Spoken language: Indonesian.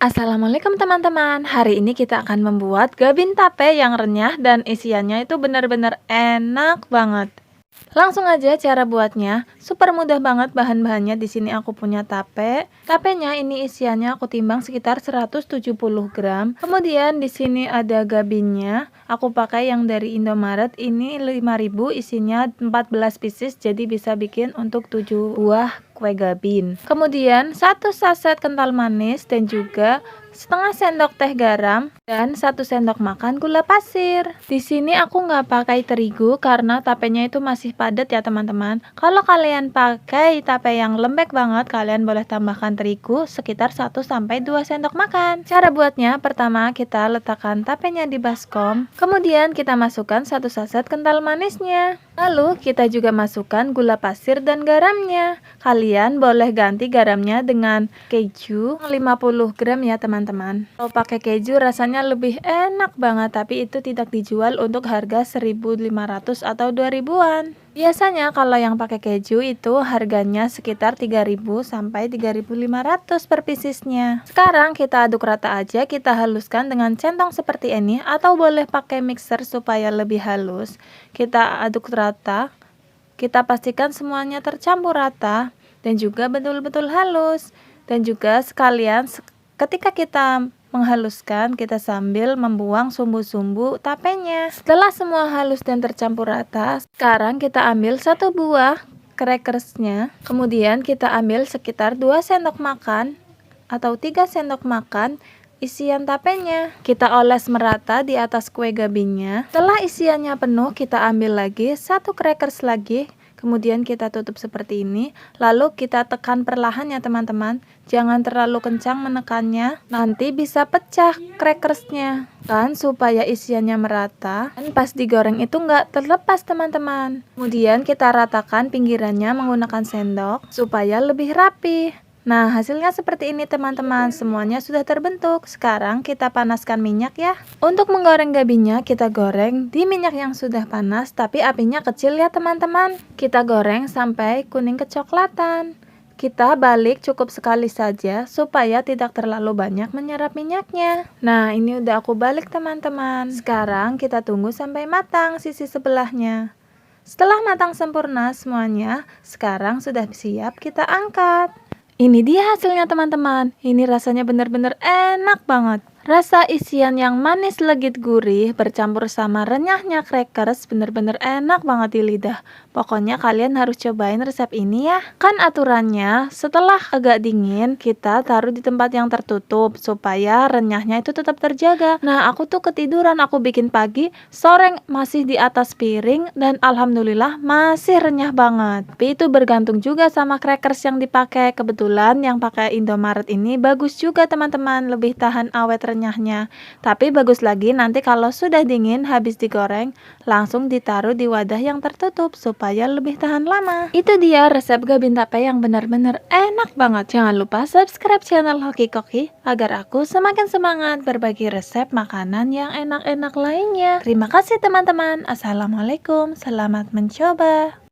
Assalamualaikum teman-teman. Hari ini kita akan membuat gabin tape yang renyah dan isiannya itu benar-benar enak banget. Langsung aja cara buatnya. Super mudah banget, bahan-bahannya di sini aku punya tape. Tapenya ini isiannya aku timbang sekitar 170 gram. Kemudian di sini ada gabinnya. Aku pakai yang dari Indomaret, ini 5.000, isinya 14 pieces, jadi bisa bikin untuk 7 buah kue gabin. Kemudian 1 saset kental manis dan juga setengah sendok teh garam dan 1 sendok makan gula pasir. Di sini aku nggak pakai terigu karena tapenya itu masih padat ya teman-teman. Kalau kalian pakai tape yang lembek banget, kalian boleh tambahkan terigu sekitar 1-2 sendok makan. Cara buatnya, pertama kita letakkan tapenya di baskom, kemudian kita masukkan 1 saset kental manisnya. Lalu kita juga masukkan gula pasir dan garamnya. Kalian boleh ganti garamnya dengan keju 50 gram ya teman-teman. Kalau pakai keju rasanya lebih enak banget, tapi itu tidak dijual untuk harga 1.500 atau 2.000-an. Biasanya kalau yang pakai keju itu harganya sekitar 3.000 sampai 3.500 per piecesnya. Sekarang kita aduk rata aja, kita haluskan dengan centong seperti ini atau boleh pakai mixer supaya lebih halus. Kita aduk rata, kita pastikan semuanya tercampur rata dan juga betul-betul halus. Dan juga sekalian ketika kita menghaluskan, kita sambil membuang sumbu-sumbu tapenya. Setelah semua halus dan tercampur rata, sekarang kita ambil 1 buah crackersnya. Kemudian kita ambil sekitar 2 sendok makan atau 3 sendok makan isian tapenya. Kita oles merata di atas kue gabinnya. Setelah isiannya penuh, kita ambil lagi 1 crackers lagi. Kemudian kita tutup seperti ini, lalu kita tekan perlahan ya teman-teman. Jangan terlalu kencang menekannya, nanti bisa pecah crackersnya. Kan supaya isiannya merata, dan pas digoreng itu nggak terlepas teman-teman. Kemudian kita ratakan pinggirannya menggunakan sendok supaya lebih rapi. Nah, hasilnya seperti ini teman-teman, semuanya sudah terbentuk. Sekarang kita panaskan minyak ya. Untuk menggoreng gabinnya, kita goreng di minyak yang sudah panas, tapi apinya kecil ya teman-teman. Kita goreng sampai kuning kecoklatan. Kita balik cukup sekali saja supaya tidak terlalu banyak menyerap minyaknya. Nah, ini udah aku balik teman-teman. Sekarang kita tunggu sampai matang sisi sebelahnya. Setelah matang sempurna semuanya, sekarang sudah siap kita angkat. Ini dia hasilnya teman-teman. Ini rasanya benar-benar enak banget. Rasa isian yang manis legit gurih bercampur sama renyahnya crackers benar-benar enak banget di lidah. Pokoknya kalian harus cobain resep ini ya. Kan aturannya setelah agak dingin kita taruh di tempat yang tertutup supaya renyahnya itu tetap terjaga. Nah, aku tuh ketiduran, aku bikin pagi, sore masih di atas piring dan alhamdulillah masih renyah banget. Tapi itu bergantung juga sama crackers yang dipakai. Kebetulan yang pakai Indomaret ini bagus juga teman-teman, lebih tahan awet renyahnya. Tapi bagus lagi nanti kalau sudah dingin habis digoreng langsung ditaruh di wadah yang tertutup supaya lebih tahan lama. Itu dia resep gabin tape yang benar-benar enak banget. Jangan lupa subscribe channel Hoki Koki agar aku semakin semangat berbagi resep makanan yang enak-enak lainnya. Terima kasih teman-teman. Assalamualaikum, selamat mencoba.